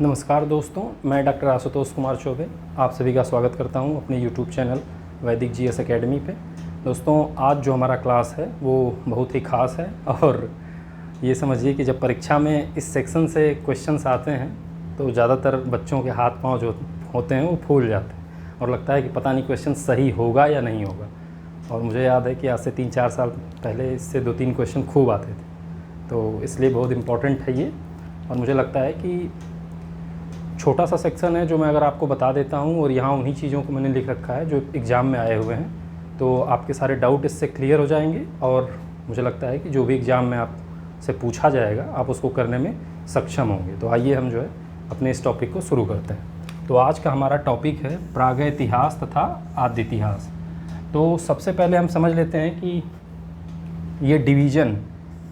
नमस्कार दोस्तों, मैं डॉक्टर आशुतोष कुमार चौबे आप सभी का स्वागत करता हूं अपने यूट्यूब चैनल वैदिक जीएस एकेडमी पे। दोस्तों, आज जो हमारा क्लास है वो बहुत ही ख़ास है और ये समझिए कि जब परीक्षा में इस सेक्शन से क्वेश्चंस आते हैं तो ज़्यादातर बच्चों के हाथ पांव जो होते हैं वो फूल जाते हैं और लगता है कि पता नहीं क्वेश्चन सही होगा या नहीं होगा। और मुझे याद है कि आज से 3-4 साल पहले इससे 2-3 क्वेश्चन खूब आते थे, तो इसलिए बहुत इम्पॉर्टेंट है ये। और मुझे लगता है कि छोटा सा सेक्शन है जो मैं अगर आपको बता देता हूँ और यहाँ उन्हीं चीज़ों को मैंने लिख रखा है जो एग्ज़ाम में आए हुए हैं, तो आपके सारे डाउट इससे क्लियर हो जाएंगे और मुझे लगता है कि जो भी एग्ज़ाम में आपसे पूछा जाएगा आप उसको करने में सक्षम होंगे। तो आइए हम जो है अपने इस टॉपिक को शुरू करते हैं। तो आज का हमारा टॉपिक है प्रागैतिहास तथा आद्य इतिहास। तो सबसे पहले हम समझ लेते हैं कि ये डिवीज़न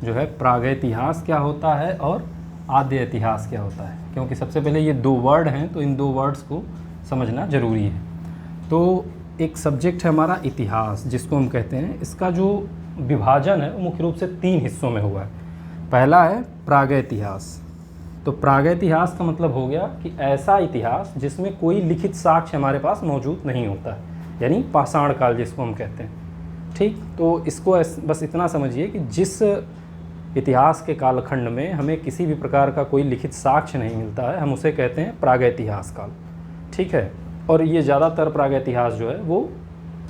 जो है प्रागैतिहास क्या होता है और आद्य इतिहास क्या होता है, क्योंकि सबसे पहले ये 2 वर्ड हैं तो इन 2 वर्ड्स को समझना ज़रूरी है। तो एक सब्जेक्ट है हमारा इतिहास जिसको हम कहते हैं, इसका जो विभाजन है वो मुख्य रूप से 3 हिस्सों में हुआ है। पहला है प्रागैतिहास। तो प्रागैतिहास का मतलब हो गया कि ऐसा इतिहास जिसमें कोई लिखित साक्ष्य हमारे पास मौजूद नहीं होता है, यानी पाषाण काल जिसको हम कहते हैं। ठीक, तो इसको बस इतना समझिए कि जिस इतिहास के कालखंड में हमें किसी भी प्रकार का कोई लिखित साक्ष्य नहीं मिलता है, हम उसे कहते हैं प्रागैतिहास काल। ठीक है, और ये ज़्यादातर प्रागैतिहास जो है वो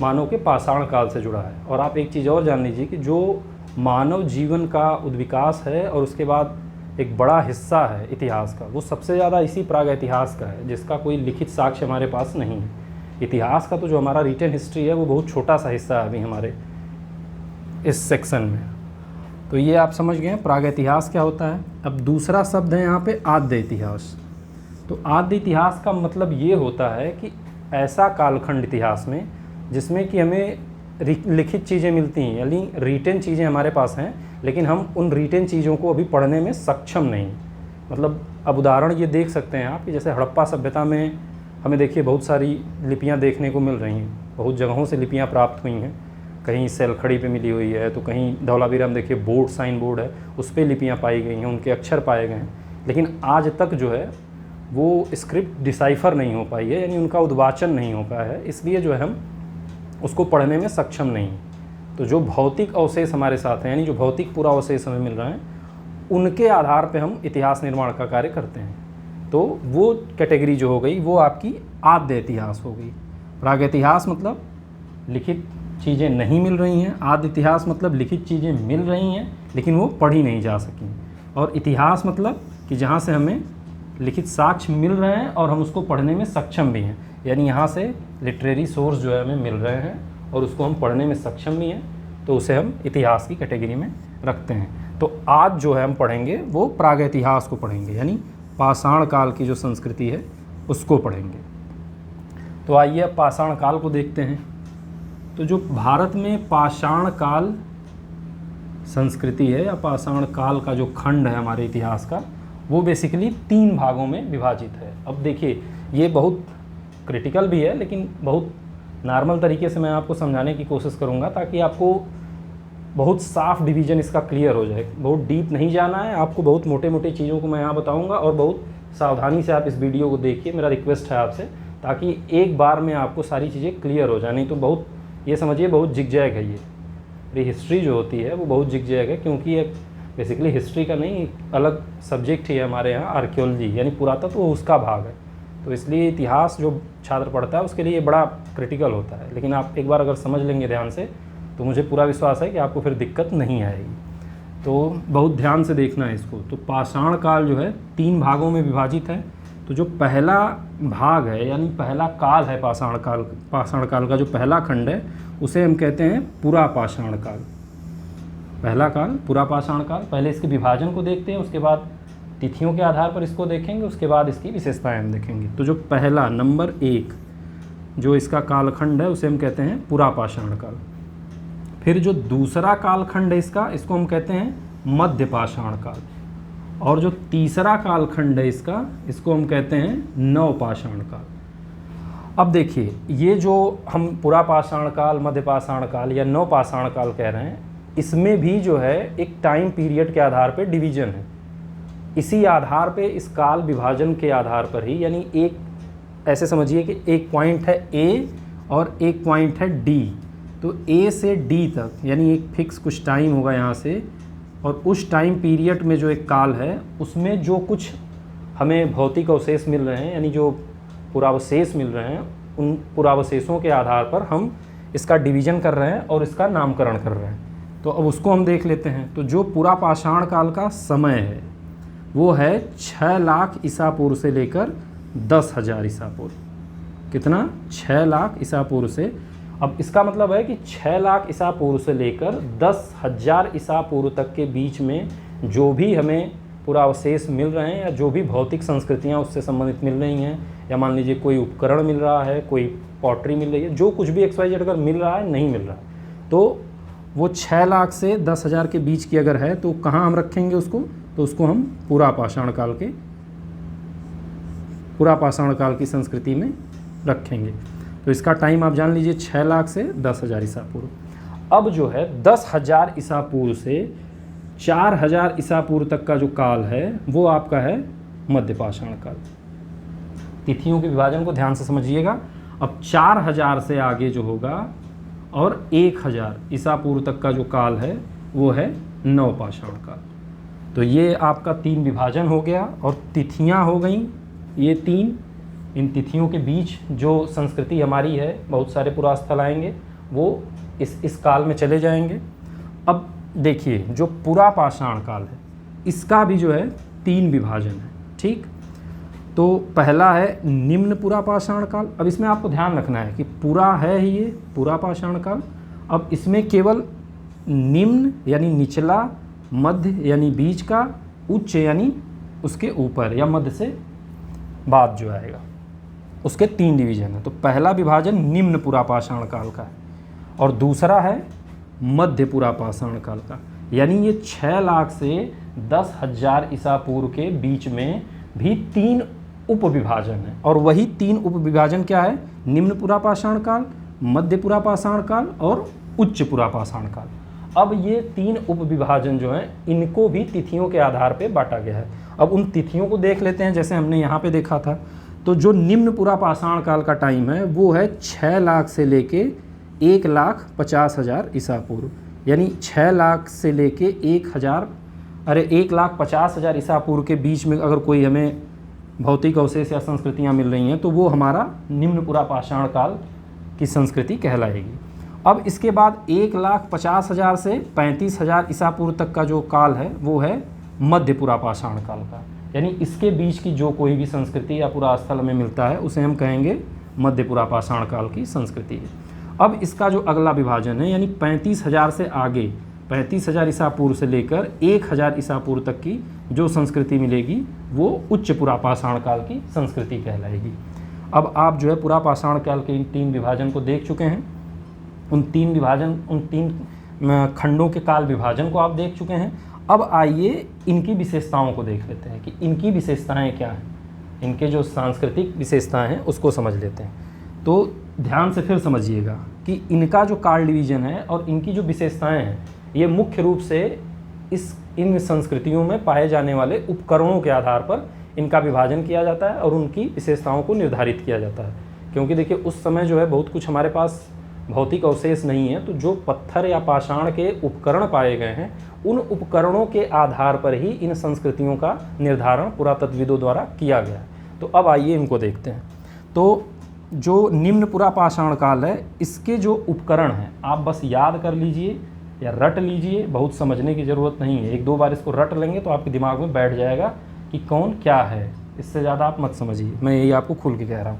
मानव के पाषाण काल से जुड़ा है। और आप एक चीज़ और जान लीजिए कि जो मानव जीवन का उद्विकास है और उसके बाद एक बड़ा हिस्सा है इतिहास का, वो सबसे ज़्यादा इसी प्रागैतिहास का है जिसका कोई लिखित साक्ष्य हमारे पास नहीं है। इतिहास का तो जो हमारा रिटन हिस्ट्री है वो बहुत छोटा सा हिस्सा है अभी हमारे इस सेक्शन में। तो ये आप समझ गए प्रागैतिहास क्या होता है। अब दूसरा शब्द है यहाँ पे आद्य इतिहास। तो आद्य इतिहास का मतलब ये होता है कि ऐसा कालखंड इतिहास में जिसमें कि हमें लिखित चीज़ें मिलती हैं, यानी रिटन चीज़ें हमारे पास हैं, लेकिन हम उन रिटन चीज़ों को अभी पढ़ने में सक्षम नहीं। मतलब अब उदाहरण ये देख सकते हैं आप कि जैसे हड़प्पा सभ्यता में हमें देखिए बहुत सारी लिपियाँ देखने को मिल रही हैं, बहुत जगहों से लिपियाँ प्राप्त हुई हैं। कहीं सेलखड़ी पे मिली हुई है, तो कहीं धौलावीरा में देखिए बोर्ड, साइन बोर्ड है, उस पर लिपियाँ पाई गई हैं, उनके अक्षर पाए गए हैं। लेकिन आज तक जो है वो स्क्रिप्ट डिसाइफर नहीं हो पाई है, यानी उनका उद्वाचन नहीं हो पाया है, इसलिए जो है हम उसको पढ़ने में सक्षम नहीं। तो जो भौतिक अवशेष हमारे साथ हैं, यानी जो भौतिक पुरावशेष हमें मिल रहे हैं, उनके आधार पर हम इतिहास निर्माण का कार्य करते हैं। तो वो कैटेगरी जो हो गई वो आपकी आद्य इतिहास हो गई। प्रागैतिहास मतलब लिखित चीज़ें नहीं मिल रही हैं, आद्य इतिहास मतलब लिखित चीज़ें मिल रही हैं लेकिन वो पढ़ी नहीं जा सकी, और इतिहास मतलब कि जहाँ से हमें लिखित साक्ष्य मिल रहे हैं और हम उसको पढ़ने में सक्षम भी हैं, यानी यहाँ से लिटरेरी सोर्स जो है हमें मिल रहे हैं और उसको हम पढ़ने में सक्षम भी हैं, तो उसे हम इतिहास की कैटेगरी में रखते हैं। तो आज जो है हम पढ़ेंगे वो प्रागैतिहास को पढ़ेंगे, यानी पाषाण काल की जो संस्कृति है उसको पढ़ेंगे। तो आइए अब पाषाण काल को देखते हैं। तो जो भारत में पाषाण काल संस्कृति है या पाषाण काल का जो खंड है हमारे इतिहास का, वो बेसिकली 3 भागों में विभाजित है। अब देखिए ये बहुत क्रिटिकल भी है, लेकिन बहुत नॉर्मल तरीके से मैं आपको समझाने की कोशिश करूँगा ताकि आपको बहुत साफ डिवीज़न इसका क्लियर हो जाए। बहुत डीप नहीं जाना है आपको, बहुत मोटे मोटे चीज़ों को मैं यहाँ बताऊँगा और बहुत सावधानी से आप इस वीडियो को देखिए, मेरा रिक्वेस्ट है आपसे, ताकि एक बार में आपको सारी चीज़ें क्लियर हो जाए। नहीं तो बहुत ये समझिए बहुत जिगजैग है ये हिस्ट्री जो होती है वो बहुत जिगजैग है, क्योंकि ये बेसिकली हिस्ट्री का नहीं अलग सब्जेक्ट ही है हमारे यहाँ, आर्कियोलॉजी यानी पुरातत्व वो उसका भाग है। तो इसलिए इतिहास जो छात्र पढ़ता है उसके लिए ये बड़ा क्रिटिकल होता है, लेकिन आप एक बार अगर समझ लेंगे ध्यान से तो मुझे पूरा विश्वास है कि आपको फिर दिक्कत नहीं आएगी। तो बहुत ध्यान से देखना है इसको। तो पाषाण काल जो है 3 भागों में विभाजित है। तो जो पहला भाग है यानी पहला काल है पाषाण काल का जो पहला खंड है उसे हम कहते हैं पुरा पाषाण काल। पहला काल पुरा पाषाण काल। पहले इसके विभाजन को देखते हैं, उसके बाद तिथियों के आधार पर इसको देखेंगे, उसके बाद इसकी विशेषताएं हम देखेंगे। तो जो पहला नंबर 1 जो इसका कालखंड है उसे हम कहते हैं पुरा पाषाण काल। फिर जो दूसरा कालखंड है इसको हम कहते हैं मध्य पाषाण काल, और जो तीसरा कालखंड है इसको हम कहते हैं नवपाषाण काल। अब देखिए ये जो हम पुरा पाषाण काल, मध्य पाषाण काल या नवपाषाण काल कह रहे हैं, इसमें भी जो है एक टाइम पीरियड के आधार पर डिवीजन है। इसी आधार पे, इस काल विभाजन के आधार पर ही, यानी एक ऐसे समझिए कि एक पॉइंट है ए और एक पॉइंट है डी, तो ए से डी तक यानी एक फिक्स कुछ टाइम होगा यहाँ से, और उस टाइम पीरियड में जो एक काल है उसमें जो कुछ हमें भौतिक अवशेष मिल रहे हैं, यानी जो पुरावशेष मिल रहे हैं, उन पुरावशेषों के आधार पर हम इसका डिवीज़न कर रहे हैं और इसका नामकरण कर रहे हैं। तो अब उसको हम देख लेते हैं। तो जो पूरा पाषाण काल का समय है वो है 6 लाख ईसा पूर्व से लेकर 10,000 ईसा पूर्व। कितना? 6 लाख ईसा पूर्व से। अब इसका मतलब है कि 6 लाख ईसा पूर्व से लेकर 10,000 ईसा पूर्व तक के बीच में जो भी हमें पुरावशेष मिल रहे हैं या जो भी भौतिक संस्कृतियाँ उससे संबंधित मिल रही हैं, या मान लीजिए कोई उपकरण मिल रहा है, कोई पॉटरी मिल रही है, जो कुछ भी XYZ अगर मिल रहा है, नहीं मिल रहा है, तो वो 6 लाख से 10,000 के बीच की अगर है तो कहाँ हम रखेंगे उसको? तो उसको हम पूरा पाषाण काल की संस्कृति में रखेंगे। तो इसका टाइम आप जान लीजिए 6 लाख से 10,000 ईसा पूर्व। अब जो है 10,000 ईसा पूर्व से 4,000 ईसा पूर्व तक का जो काल है वो आपका है मध्य पाषाण काल। तिथियों के विभाजन को ध्यान से समझिएगा। अब 4,000 से आगे जो होगा और 1,000 ईसा पूर्व तक का जो काल है वो है नव पाषाण काल। तो ये आपका 3 विभाजन हो गया और तिथियां हो गई ये 3। इन तिथियों के बीच जो संस्कृति हमारी है, बहुत सारे पुरास्थल आएंगे, वो इस काल में चले जाएंगे। अब देखिए जो पुरा पाषाण काल है इसका भी जो है 3 विभाजन है, ठीक। तो पहला है निम्न पुरा पाषाण काल। अब इसमें आपको ध्यान रखना है कि पूरा है ही ये पुरा पाषाण काल। अब इसमें केवल निम्न यानी निचला, मध्य यानी बीच का, उच्च यानी उसके ऊपर या मध्य से बाद जो आएगा, उसके 3 डिवीजन है। तो पहला विभाजन निम्न पुरा पाषाण काल का है और दूसरा है मध्य पुरा पाषाण काल का, यानी ये 6 लाख से 10,000 ईसा पूर्व के बीच में भी 3 उपविभाजन है। और वही 3 उपविभाजन क्या है? निम्न पुरा पाषाण काल, मध्य पुरा पाषाण काल और उच्च पुरा पाषाण काल। अब ये 3 उपविभाजन जो हैं इनको भी तिथियों के आधार पे बांटा गया है। अब उन तिथियों को देख लेते हैं, जैसे हमने यहाँ पे देखा था। तो जो निम्न पुरा पाषाण काल का टाइम है वो है 6 लाख से लेके 1,50,000 ईसा पूर्व, यानी 6 लाख से लेके 1,50,000 ईसा पूर्व के बीच में अगर कोई हमें भौतिक अवशेष या संस्कृतियाँ मिल रही हैं तो वो हमारा निम्न पुरा पाषाण काल की संस्कृति कहलाएगी। अब इसके बाद 1,50,000 से 35,000 ईसा पूर्व तक का जो काल है वो है मध्य पुरा पाषाण काल का, यानी इसके बीच की जो कोई भी संस्कृति या पुरास्थल हमें मिलता है उसे हम कहेंगे मध्य पुरा पाषाण काल की संस्कृति है। अब इसका जो अगला विभाजन है यानी 35,000 से आगे, 35,000 ईसा पूर्व से लेकर 1,000 ईसा पूर्व तक की जो संस्कृति मिलेगी वो उच्च पुरा पाषाण काल की संस्कृति कहलाएगी। अब आप जो है पुरा पाषाण काल के इन 3 विभाजन को देख चुके हैं। उन 3 खंडों के काल विभाजन को आप देख चुके हैं। अब आइए इनकी विशेषताओं को देख लेते हैं कि इनकी विशेषताएं क्या हैं। इनके जो सांस्कृतिक विशेषताएं हैं उसको समझ लेते हैं। तो ध्यान से फिर समझिएगा कि इनका जो काल डिवीजन है और इनकी जो विशेषताएं हैं ये मुख्य रूप से इन संस्कृतियों में पाए जाने वाले उपकरणों के आधार पर इनका विभाजन किया जाता है और उनकी विशेषताओं को निर्धारित किया जाता है। क्योंकि देखिए उस समय जो है बहुत कुछ हमारे पास भौतिक अवशेष नहीं है, तो जो पत्थर या पाषाण के उपकरण पाए गए हैं उन उपकरणों के आधार पर ही इन संस्कृतियों का निर्धारण पुरातत्वविदों द्वारा किया गया है। तो अब आइए इनको देखते हैं। तो जो निम्न पुरा पाषाण काल है इसके जो उपकरण हैं आप बस याद कर लीजिए या रट लीजिए, बहुत समझने की ज़रूरत नहीं है। 1-2 बार इसको रट लेंगे तो आपके दिमाग में बैठ जाएगा कि कौन क्या है। इससे ज़्यादा आप मत समझिए, मैं यही आपको खुल के कह रहा हूँ।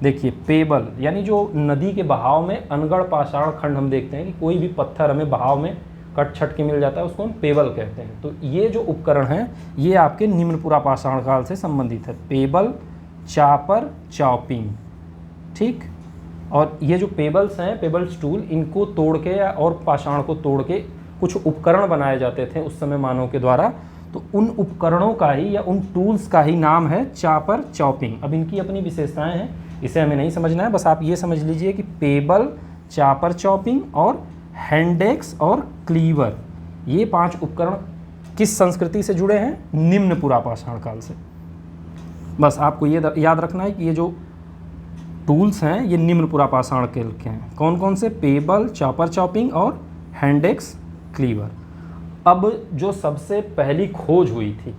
देखिए पेबल यानी जो नदी के बहाव में अनगढ़ पाषाण खंड हम देखते हैं कि कोई भी पत्थर हमें बहाव में कट छट के मिल जाता है, उसको हम पेबल कहते हैं। तो ये जो उपकरण हैं ये आपके निम्न पुरा पाषाण काल से संबंधित है। पेबल, चापर, चॉपिंग, ठीक। और ये जो पेबल्स हैं, पेबल्स टूल, इनको तोड़ के या और पाषाण को तोड़ के कुछ उपकरण बनाए जाते थे उस समय मानव के द्वारा। तो उन उपकरणों का ही या उन टूल्स का ही नाम है चापर, चॉपिंग। अब इनकी अपनी विशेषताएं हैं, इसे हमें नहीं समझना है, बस आप ये समझ लीजिए कि पेबल, चापर, चॉपिंग और हैंडेक्स और क्लीवर, ये 5 उपकरण किस संस्कृति से जुड़े हैं? निम्न पुरापाषाण काल से। बस आपको ये याद रखना है कि ये जो टूल्स हैं ये निम्न पुरापाषाण काल के हैं। कौन कौन से? पेबल, चॉपर चॉपिंग और हैंड एक्स क्लीवर। अब जो सबसे पहली खोज हुई थी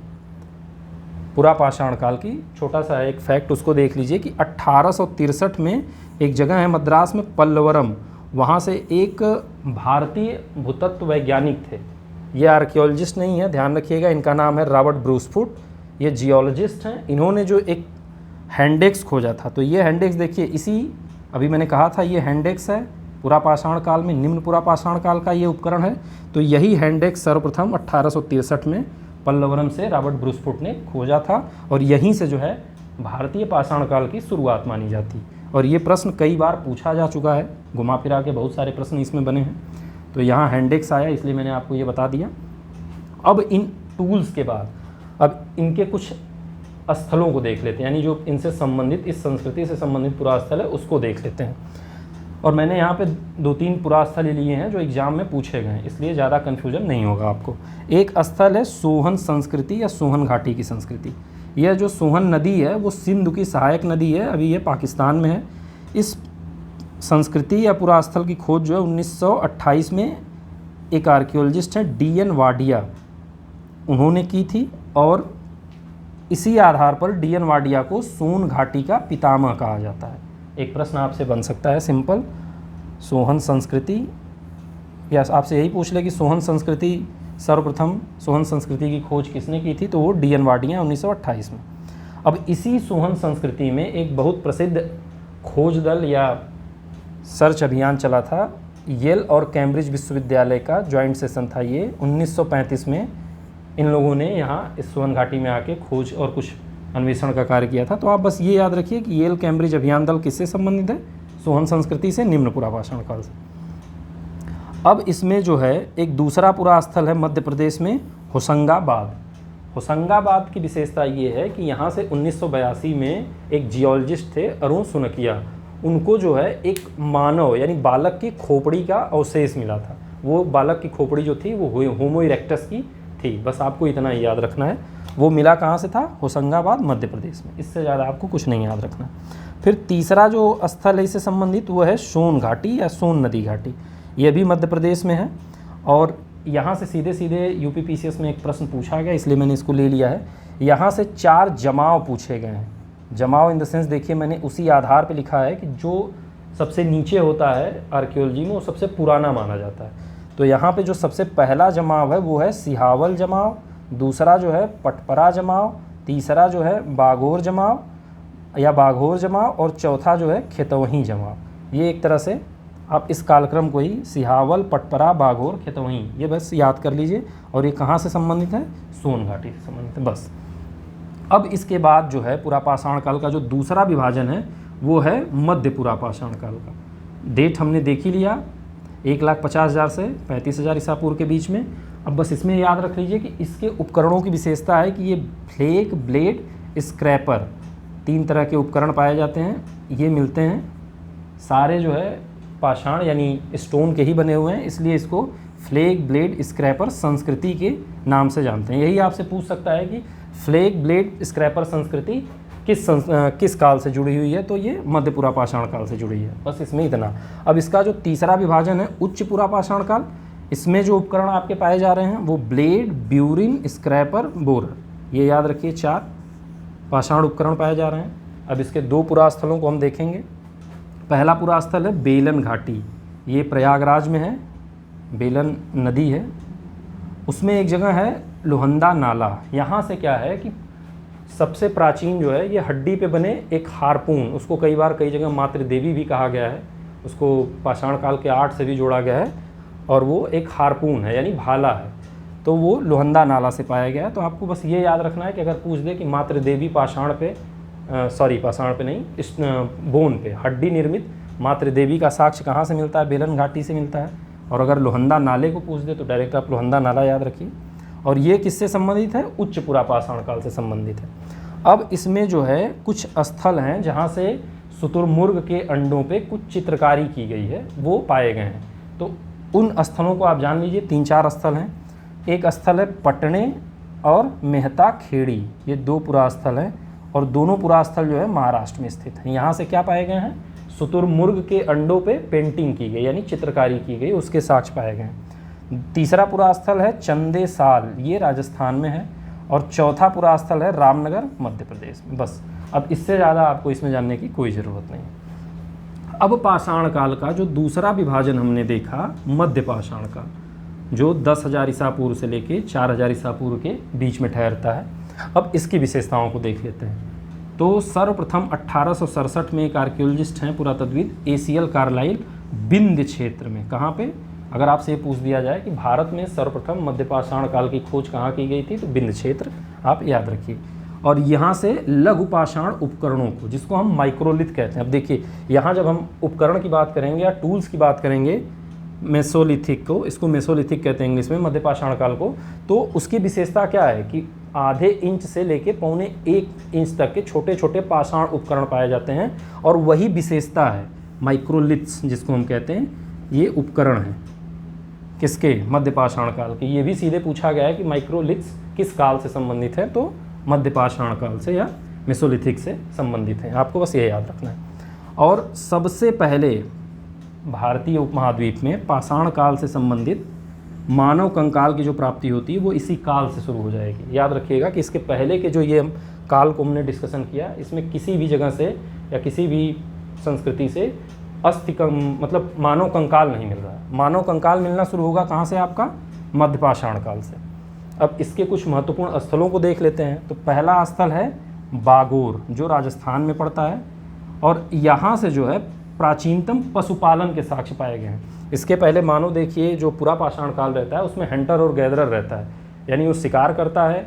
पुरापाषाण काल की, छोटा सा एक फैक्ट उसको देख लीजिए कि 1863 में एक जगह है मद्रास में, पल्लवरम, वहाँ से एक भारतीय भूतत्व वैज्ञानिक थे। ये आर्कियोलॉजिस्ट नहीं है, ध्यान रखिएगा, इनका नाम है रॉबर्ट ब्रूसफुट। ये जियोलॉजिस्ट हैं। इन्होंने जो एक हैंडेक्स खोजा था, तो ये हैंडेक्स देखिए, इसी अभी मैंने कहा था ये हैंडेक्स है, पुरापाषाण काल में, निम्न पुरापाषाण काल का ये उपकरण है। तो यही हैंडेक्स सर्वप्रथम 1863 में पल्लवरम से रॉबर्ट ब्रूसफुट ने खोजा था और यहीं से जो है भारतीय पाषाण काल की शुरुआत मानी जाती। और ये प्रश्न कई बार पूछा जा चुका है, घुमा फिरा के बहुत सारे प्रश्न इसमें बने हैं। तो यहाँ हैंडेक्स आया, इसलिए मैंने आपको ये बता दिया। अब इन टूल्स के बाद अब इनके कुछ स्थलों को देख लेते हैं, यानी जो इनसे संबंधित, इस संस्कृति से संबंधित पुरास्थल है उसको देख लेते हैं। और मैंने यहाँ पे 2-3 पुरास्थल लिए हैं जो एग्जाम में पूछे गए हैं, इसलिए ज़्यादा कन्फ्यूजन नहीं होगा आपको। एक स्थल है सोहन संस्कृति या सोहन घाटी की संस्कृति। यह जो सोहन नदी है वो सिंधु की सहायक नदी है, अभी ये पाकिस्तान में है। इस संस्कृति या पुरास्थल की खोज जो है 1928 में एक आर्कियोलॉजिस्ट हैं DN वाडिया, उन्होंने की थी। और इसी आधार पर DN वाडिया को सोन घाटी का पितामह कहा जाता है। एक प्रश्न आपसे बन सकता है सिंपल, सोहन संस्कृति, या आपसे यही पूछ ले कि सोहन संस्कृति, सर्वप्रथम सोहन संस्कृति की खोज किसने की थी? तो वो DN वाडिया 1928 में। अब इसी सोहन संस्कृति में एक बहुत प्रसिद्ध खोज दल या सर्च अभियान चला था, येल और कैम्ब्रिज विश्वविद्यालय का जॉइंट सेशन था ये। 1935 में इन लोगों ने यहाँ इस सोहन घाटी में आके खोज और कुछ अन्वेषण का कार्य किया था। तो आप बस ये याद रखिए कि येल कैम्ब्रिज अभियान दल किससे संबंधित है? सोहन संस्कृति से, निम्न पुरापाषाण काल से। अब इसमें जो है एक दूसरा पुरास्थल है मध्य प्रदेश में, होशंगाबाद। होशंगाबाद की विशेषता ये है कि यहाँ से 1982 में एक जियोलॉजिस्ट थे अरुण सुनकिया, उनको जो है एक मानव यानी बालक की खोपड़ी का अवशेष मिला था। वो बालक की खोपड़ी जो थी वो होमो इरेक्टस की थी, बस आपको इतना ही याद रखना है। वो मिला कहाँ से था? होशंगाबाद, मध्य प्रदेश में। इससे ज़्यादा आपको कुछ नहीं याद रखना। फिर तीसरा जो स्थल है इससे संबंधित वो है सोन घाटी या सोन नदी घाटी, ये भी मध्य प्रदेश में है। और यहाँ से सीधे सीधे UPPCS में एक प्रश्न पूछा गया, इसलिए मैंने इसको ले लिया है। यहाँ से 4 जमाव पूछे गए हैं। जमाव इन द सेंस देखिए, मैंने उसी आधार पे लिखा है कि जो सबसे नीचे होता है आर्कियोलॉजी में वो सबसे पुराना माना जाता है। तो यहाँ पे जो सबसे पहला जमाव है वो है सिहावल जमाव, दूसरा जो है पटपरा जमाव, तीसरा जो है बागोर जमाव या बाघोर जमाव, और चौथा जो है खेतवही जमाव। ये एक तरह से आप इस कालक्रम को ही सिहावल, पटपरा, बाघोर, खेतवही, ये बस याद कर लीजिए। और ये कहाँ से संबंधित है? सोन घाटी से संबंधित है, बस। अब इसके बाद जो है पुरापाषाण काल का जो दूसरा विभाजन है वो है मध्य पुरापाषाण काल का। डेट हमने देख ही लिया, 1,50,000 से 35,000 ईसा पूर्व के बीच में। अब बस इसमें याद रख लीजिए कि इसके उपकरणों की विशेषता है कि ये फ्लेक, ब्लेड, स्क्रैपर, 3 तरह के उपकरण पाए जाते हैं। ये मिलते हैं सारे जो है पाषाण यानी स्टोन के ही बने हुए हैं, इसलिए इसको फ्लेक, ब्लेड, स्क्रैपर संस्कृति के नाम से जानते हैं। यही आपसे पूछ सकता है कि फ्लेक, ब्लेड, स्क्रैपर संस्कृति किस काल से जुड़ी हुई है? तो ये मध्य पुरापाषाण काल से जुड़ी है, बस इसमें इतना। अब इसका जो तीसरा विभाजन है उच्च पुरापाषाण काल, इसमें जो उपकरण आपके पाए जा रहे हैं वो ब्लेड, ब्यूरिन, स्क्रैपर, बोरर, ये याद रखिए 4 पाषाण उपकरण पाए जा रहे हैं। अब इसके 2 पुरास्थलों को हम देखेंगे। पहला पुरास्थल है बेलन घाटी, ये प्रयागराज में है, बेलन नदी है, उसमें एक जगह है लोहंदा नाला। यहाँ से क्या है कि सबसे प्राचीन जो है ये हड्डी पे बने एक हारपून, उसको कई बार कई जगह मातृ देवी भी कहा गया है, उसको पाषाण काल के 8 से भी जोड़ा गया है, और वो एक हारपून है यानी भाला है। तो वो लोहंदा नाला से पाया गया है। तो आपको बस ये याद रखना है कि अगर पूछ दे कि मातृ देवी पाषाण पे पाषाण पे नहीं, इस बोन पे हड्डी निर्मित मातृ देवी का साक्ष्य कहाँ से मिलता है? बेलन घाटी से मिलता है। और अगर लोहंदा नाले को पूछ दे तो डायरेक्ट आप लोहंदा नाला याद रखिए। और ये किससे संबंधित है? उच्च पुरापाषाण काल से संबंधित है। अब इसमें जो है कुछ स्थल हैं जहाँ से शुतुरमुर्ग के अंडों पे कुछ चित्रकारी की गई है, वो पाए गए हैं। तो उन स्थलों को आप जान लीजिए, 3-4 स्थल हैं। एक स्थल है पटने और मेहता खेड़ी, ये 2 पुरास्थल हैं और दोनों पुरास्थल जो है महाराष्ट्र में स्थित हैं। यहाँ से क्या पाए गए हैं? शुतुरमुर्ग के अंडों पे पेंटिंग की गई यानी चित्रकारी की गई, उसके साक्ष्य पाए गए हैं। तीसरा पुरास्थल है चंदेसाल, ये राजस्थान में है। और चौथा पुरास्थल है रामनगर, मध्य प्रदेश में। बस, अब इससे ज़्यादा आपको इसमें जानने की कोई ज़रूरत नहीं। अब पाषाण काल का जो दूसरा विभाजन हमने देखा, मध्य पाषाण काल, जो 10,000 ईसा पूर्व से लेके 4,000 ईसा पूर्व के बीच में ठहरता है। अब इसकी विशेषताओं को देख लेते हैं। तो सर्वप्रथम 1867 में एक आर्कियोलॉजिस्ट हैं, पुरातत्वविद एसीएल कार्लाइल, विंध्य क्षेत्र में, कहाँ पे? अगर आपसे ये पूछ दिया जाए कि भारत में सर्वप्रथम मध्य पाषाण काल की खोज कहाँ की गई थी, तो विंध्य क्षेत्र, आप याद रखिए। और यहाँ से लघु पाषाण उपकरणों को, जिसको हम माइक्रोलिथ कहते हैं। अब देखिए, यहाँ जब हम उपकरण की बात करेंगे या टूल्स की बात करेंगे, मेसोलिथिक को, इसको मेसोलिथिक कहते हैं इंग्लिश में, मध्य पाषाण काल को, तो उसकी विशेषता क्या है कि आधे इंच से लेके पौने 1 इंच तक के छोटे छोटे पाषाण उपकरण पाए जाते हैं। और वही विशेषता है माइक्रोलिथ्स, जिसको हम कहते हैं, ये उपकरण हैं किसके? मध्य पाषाण काल के। ये भी सीधे पूछा गया है कि माइक्रोलिथ्स किस काल से संबंधित है, तो मध्य पाषाण काल से या मेसोलिथिक से संबंधित हैं। आपको बस ये याद रखना है। और सबसे पहले भारतीय उपमहाद्वीप में पाषाण काल से संबंधित मानव कंकाल की जो प्राप्ति होती है वो इसी काल से शुरू हो जाएगी। याद रखिएगा कि इसके पहले के जो ये काल को हमने डिस्कशन किया, इसमें किसी भी जगह से या किसी भी संस्कृति से मतलब मानव कंकाल नहीं मिल रहा है। मानव कंकाल मिलना शुरू होगा कहाँ से? आपका मध्य पाषाण काल से। अब इसके कुछ महत्वपूर्ण स्थलों को देख लेते हैं। तो पहला स्थल है बागोर, जो राजस्थान में पड़ता है। और यहाँ से जो है प्राचीनतम पशुपालन के साक्ष्य पाए गए हैं। इसके पहले मानो देखिए, जो पूरा पाषाण काल रहता है उसमें हंटर और गैदरर रहता है, यानी वो शिकार करता है,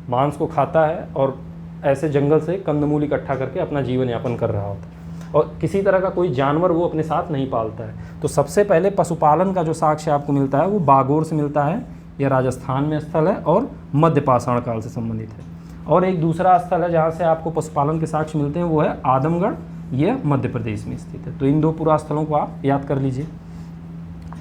मांस को खाता है और ऐसे जंगल से कंदमूल इकट्ठा करके अपना जीवन यापन कर रहा होता है। और किसी तरह का कोई जानवर वो अपने साथ नहीं पालता है। तो सबसे पहले पशुपालन का जो साक्ष्य आपको मिलता है वो बागोर से मिलता है। यह राजस्थान में स्थल है और मध्य पाषाण काल से संबंधित है। और एक दूसरा स्थल है जहाँ से आपको पशुपालन के साक्ष्य मिलते हैं, वो है आदमगढ़, यह मध्य प्रदेश में स्थित है। तो इन 2 पुरा स्थलों को आप याद कर लीजिए।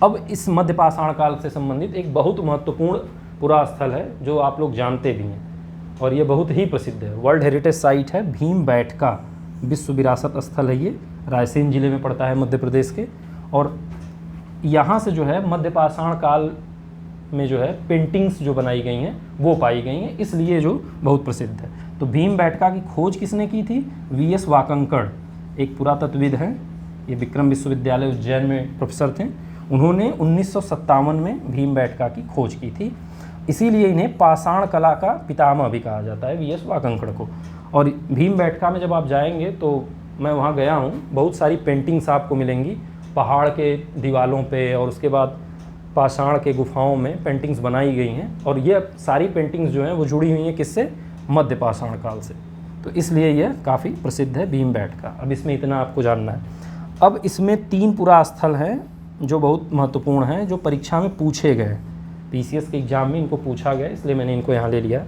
अब इस मध्य पाषाण काल से संबंधित एक बहुत महत्वपूर्ण पुरा स्थल है जो आप लोग जानते भी हैं और ये बहुत ही प्रसिद्ध है, वर्ल्ड हेरिटेज साइट है भीमबैठका, विश्व विरासत स्थल है। ये रायसेन जिले में पड़ता है मध्य प्रदेश के। और यहाँ से जो है मध्य पाषाण काल में जो है पेंटिंग्स जो बनाई गई हैं वो पाई गई हैं, इसलिए जो बहुत प्रसिद्ध है। तो भीमबैठका की खोज किसने की थी? वीएस वाकंकड़, एक पुरातत्वविद हैं, ये विक्रम विश्वविद्यालय उज्जैन में प्रोफेसर थे। उन्होंने 1957 में भीमबैठका की खोज की थी, इसीलिए इन्हें पाषाण कला का पितामह भी कहा जाता है, वीएस वाकंकड़ को। और भीमबैठका में जब आप जाएंगे तो मैं वहाँ गया हूँ, बहुत सारी पेंटिंग्स आपको मिलेंगी पहाड़ के दीवालों पे, और उसके बाद पाषाण के गुफाओं में पेंटिंग्स बनाई गई हैं। और ये सारी पेंटिंग्स जो हैं वो जुड़ी हुई हैं किससे? मध्य पाषाण काल से। तो इसलिए यह काफ़ी प्रसिद्ध है भीमबैठका। अब इसमें इतना आपको जानना है। अब इसमें 3 पुरा स्थल हैं जो बहुत महत्वपूर्ण हैं, जो परीक्षा में पूछे गए, पीसीएस के एग्जाम में इनको पूछा गया, इसलिए मैंने इनको यहाँ ले लिया।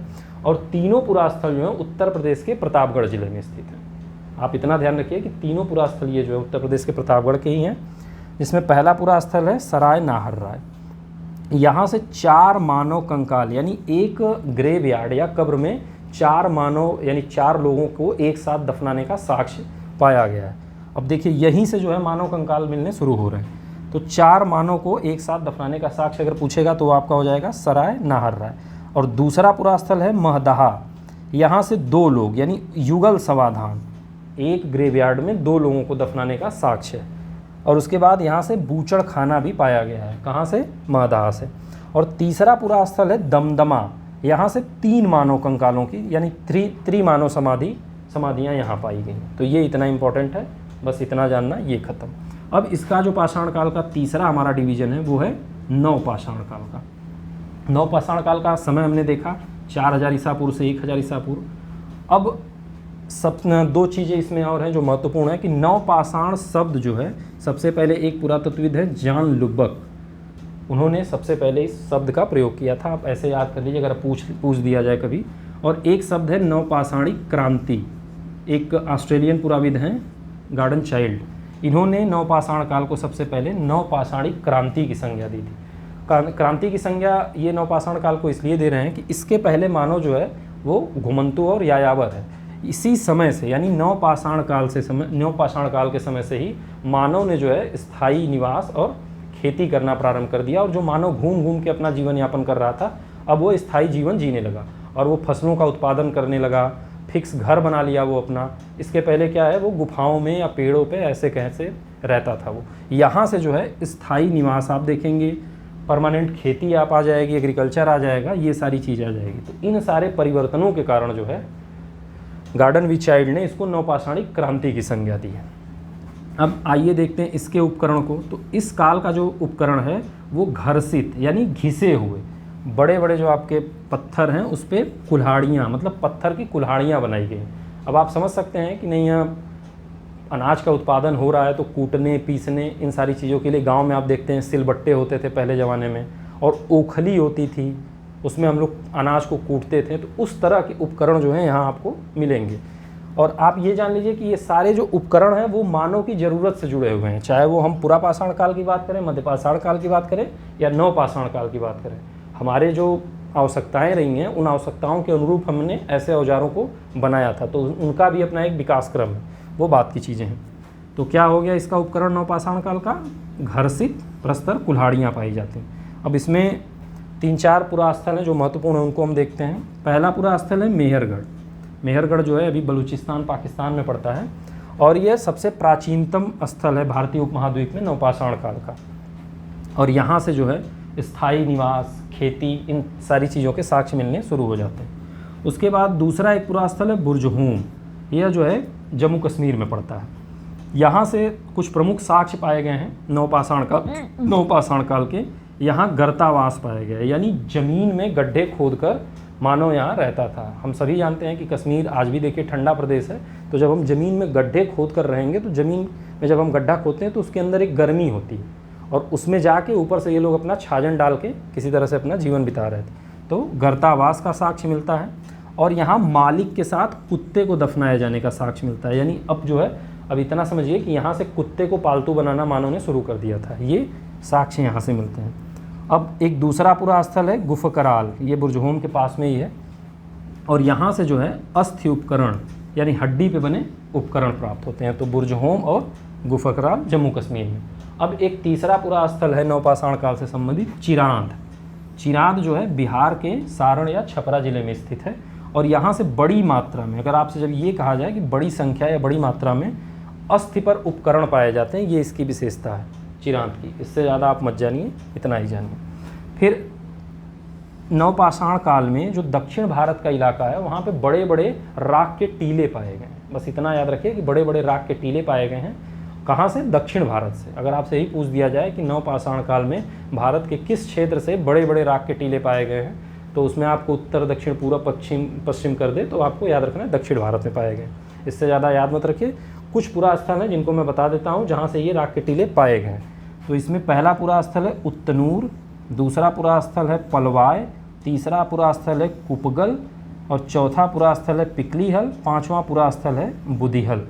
और तीनों पुरा स्थल जो है उत्तर प्रदेश के प्रतापगढ़ जिले में स्थित हैं। आप इतना ध्यान रखिए कि तीनों पुरा स्थल ये जो है उत्तर प्रदेश के प्रतापगढ़ के ही हैं, जिसमें पहला पुरा स्थल है सराय नाहरराय। यहाँ से 4 मानव कंकाल यानी एक ग्रेव यार्ड या कब्र में 4 मानव यानी 4 लोगों को एक साथ दफनाने का साक्ष्य पाया गया है। अब देखिए यहीं से जो है मानव कंकाल मिलने शुरू हो रहे हैं। तो 4 मानव को एक साथ दफनाने का साक्ष्य अगर पूछेगा तो आपका हो जाएगा सराय नाहरराय। और दूसरा पुरा स्थल है महदहा, यहाँ से 2 लोग यानी युगल समाधान, एक ग्रेवयार्ड में 2 लोगों को दफनाने का साक्ष्य है। और उसके बाद यहाँ से बूचड़ खाना भी पाया गया है, कहाँ से? महदहा से। और तीसरा पुरा स्थल है दमदमा, यहाँ से 3 मानव कंकालों की यानी त्रिमानव समाधियाँ यहाँ पाई गई। तो ये इतना इम्पोर्टेंट है, बस इतना जानना, ये खत्म। अब इसका जो पाषाण काल का तीसरा हमारा डिवीजन है वो है नव पाषाण काल का। नव पाषाण काल का समय हमने देखा 4000 ईसा पूर्व से 1000 ईसा पूर्व। अब सब 2 चीज़ें इसमें और हैं जो महत्वपूर्ण है कि नव पाषाण शब्द जो है, सबसे पहले एक पुरातत्वविद है जॉन लुबक, उन्होंने सबसे पहले इस शब्द का प्रयोग किया था। आप ऐसे याद कर लीजिए अगर पूछ दिया जाए कभी। और एक शब्द है नवपाषाणिक क्रांति, एक ऑस्ट्रेलियन पुराविद हैं गार्डन चाइल्ड, इन्होंने नवपाषाण काल को सबसे पहले नवपाषाणिक क्रांति की संज्ञा दी थी। क्रांति की संज्ञा ये नवपाषाण काल को इसलिए दे रहे हैं कि इसके पहले मानव जो है वो घुमंतु और यायावर है। इसी समय से यानी नवपाषाण काल के समय से ही मानव ने जो है स्थायी निवास और खेती करना प्रारंभ कर दिया, और जो मानव घूम घूम के अपना जीवन यापन कर रहा था अब वो स्थायी जीवन जीने लगा और वो फसलों का उत्पादन करने लगा, फिक्स घर बना लिया वो अपना। इसके पहले क्या है, वो गुफाओं में या पेड़ों पे ऐसे कैसे रहता था वो। यहाँ से जो है स्थायी निवास आप देखेंगे, परमानेंट खेती आप आ जाएगी, एग्रीकल्चर आ जाएगा, ये सारी चीज़ आ जाएगी। तो इन सारे परिवर्तनों के कारण जो है गार्डन विच चाइल्ड ने इसको नवपाषाणिक क्रांति की संज्ञा दी है। अब आइए देखते हैं इसके उपकरण को। तो इस काल का जो उपकरण है वो घर्षित यानी घिसे हुए बड़े बड़े जो आपके पत्थर हैं उस पर कुल्हाड़ियाँ, मतलब पत्थर की कुल्हाड़ियाँ बनाई गई। अब आप समझ सकते हैं कि नहीं, यहाँ अनाज का उत्पादन हो रहा है तो कूटने पीसने इन सारी चीज़ों के लिए गांव में आप देखते हैं सिलबट्टे होते थे पहले ज़माने में, और ओखली होती थी, उसमें हम लोग अनाज को कूटते थे। तो उस तरह के उपकरण जो हैं यहाँ आपको मिलेंगे। और आप ये जान लीजिए कि ये सारे जो उपकरण हैं वो मानव की ज़रूरत से जुड़े हुए हैं, चाहे वो हम पुरापाषाण काल की बात करें, मध्यपाषाण काल की बात करें या नवपाषाण काल की बात करें। हमारे जो आवश्यकताएं रही हैं उन आवश्यकताओं के अनुरूप हमने ऐसे औजारों को बनाया था, तो उनका भी अपना एक विकास क्रम है, वो बात की चीज़ें हैं। तो क्या हो गया इसका उपकरण नवपाषाण काल का? घर्षित प्रस्तर कुल्हाड़ियाँ पाई जाती हैं। अब इसमें 3-4 पुरास्थल हैं जो महत्वपूर्ण हैं, उनको हम देखते हैं। पहला पुरास्थल है मेहरगढ़। मेहरगढ़ जो है अभी बलूचिस्तान पाकिस्तान में पड़ता है, और यह सबसे प्राचीनतम स्थल है भारतीय उपमहाद्वीप में नवपाषाण काल का। और यहाँ से जो है स्थायी निवास, खेती, इन सारी चीज़ों के साक्ष्य मिलने शुरू हो जाते हैं। उसके बाद दूसरा एक पुरास्थल है बुर्जहूम। यह जो है जम्मू कश्मीर में पड़ता है। यहाँ से कुछ प्रमुख साक्ष्य पाए गए हैं नवपाषाण काल के। यहाँ गर्तावास पाए गए, यानी ज़मीन में गड्ढे खोदकर मानव यहाँ रहता था। हम सभी जानते हैं कि कश्मीर आज भी देखिए ठंडा प्रदेश है, तो जब हम ज़मीन में गड्ढे खोद कर रहेंगे तो ज़मीन में जब हम गड्ढा खोदते हैं तो उसके अंदर एक गर्मी होती है, और उसमें जाके ऊपर से ये लोग अपना छाजन डाल के किसी तरह से अपना जीवन बिता रहे थे। तो गर्तावास का साक्ष्य मिलता है। और यहाँ मालिक के साथ कुत्ते को दफनाया जाने का साक्ष्य मिलता है, यानी अब जो है अब इतना समझिए कि यहाँ से कुत्ते को पालतू बनाना मानव ने शुरू कर दिया था। ये साक्ष्य यहाँ से मिलते हैं। अब एक दूसरा पूरा स्थल है गुफकराल, ये बुर्जहूम के पास में ही है, और यहाँ से जो है अस्थि उपकरण यानी हड्डी पे बने उपकरण प्राप्त होते हैं। तो बुर्जहूम और गुफकराल जम्मू कश्मीर में। अब एक तीसरा पूरा स्थल है नवपाषाण काल से संबंधित चिरांद। चिरांद जो है बिहार के सारण या छपरा जिले में स्थित है, और यहाँ से बड़ी मात्रा में, अगर आपसे जब ये कहा जाए कि बड़ी संख्या या बड़ी मात्रा में अस्थि पर उपकरण पाए जाते हैं, ये इसकी विशेषता है चिरांद की। इससे ज़्यादा आप मत जानिए, इतना ही जानिए। फिर नवपाषाण काल में जो दक्षिण भारत का इलाका है वहाँ पे बड़े बड़े राख के टीले पाए गए हैं। बस इतना याद रखिए कि बड़े बड़े राख के टीले पाए गए हैं। कहाँ से? दक्षिण भारत से। अगर आपसे यही पूछ दिया जाए कि नवपाषाण काल में भारत के किस क्षेत्र से बड़े बड़े राख के टीले पाए गए हैं, तो उसमें आपको उत्तर, दक्षिण, पूर्व, पश्चिम कर दे तो आपको याद रखना है दक्षिण भारत में पाए गए। इससे ज़्यादा याद मत रखिए। कुछ पूरा स्थल है जिनको मैं बता देता हूँ जहाँ से ये राख के टीले पाए गए हैं। तो इसमें पहला पूरा स्थल है उत्तनूर, दूसरा पूरा स्थल है पलवाय, तीसरा पूरा स्थल है कुपगल, और चौथा पूरा स्थल है पिकलीहल, पांचवा पूरा स्थल है बुधिहल।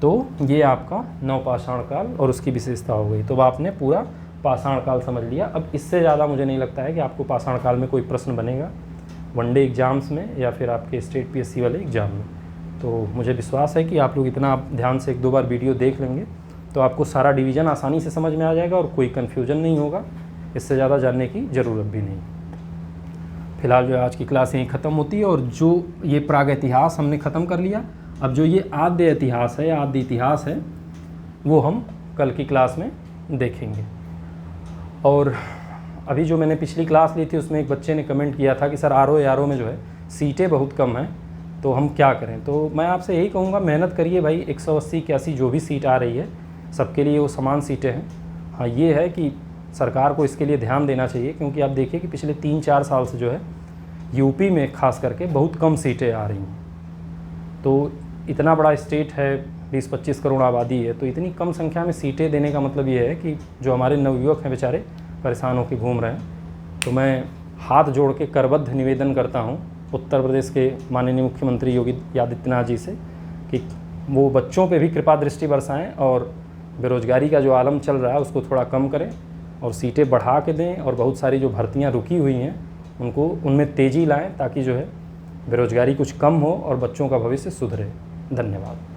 तो ये आपका नवपाषाण काल और उसकी विशेषता हो गई। तो आपने पूरा पाषाण काल समझ लिया। अब इससे ज़्यादा मुझे नहीं लगता है कि आपको पाषाण काल में कोई प्रश्न बनेगा वनडे एग्ज़ाम्स में या फिर आपके स्टेट पीएससी वाले एग्ज़ाम में। तो मुझे विश्वास है कि आप लोग इतना ध्यान से 1-2 बार वीडियो देख लेंगे तो आपको सारा डिवीज़न आसानी से समझ में आ जाएगा और कोई कन्फ्यूजन नहीं होगा। इससे ज़्यादा जानने की ज़रूरत भी नहीं। फिलहाल जो आज की क्लास यहीं ख़त्म होती है, और जो ये प्राग इतिहास हमने ख़त्म कर लिया। अब जो ये आद्य इतिहास है, आद्य इतिहास है, वो हम कल की क्लास में देखेंगे। और अभी जो मैंने पिछली क्लास ली थी उसमें एक बच्चे ने कमेंट किया था कि सर आरओ में जो है सीटें बहुत कम हैं, तो हम क्या करें? तो मैं आपसे यही कहूँगा, मेहनत करिए भाई। 180-81 जो भी सीट आ रही है सबके लिए वो समान सीटें हैं। हाँ, ये है कि सरकार को इसके लिए ध्यान देना चाहिए, क्योंकि आप देखिए कि पिछले 3-4 साल से जो है यूपी में खास करके बहुत कम सीटें आ रही हैं। तो इतना बड़ा स्टेट है, 20-25 करोड़ आबादी है, तो इतनी कम संख्या में सीटें देने का मतलब ये है कि जो हमारे नवयुवक हैं बेचारे परेशान होकर घूम रहे हैं। तो मैं हाथ जोड़ के करबद्ध निवेदन करता हूँ उत्तर प्रदेश के माननीय मुख्यमंत्री योगी आदित्यनाथ जी से कि वो बच्चों पे भी कृपा दृष्टि बरसाएं और बेरोज़गारी का जो आलम चल रहा है उसको थोड़ा कम करें, और सीटें बढ़ा के दें और बहुत सारी जो भर्तियां रुकी हुई हैं उनको उनमें तेज़ी लाएं ताकि जो है बेरोज़गारी कुछ कम हो और बच्चों का भविष्य सुधरे। धन्यवाद।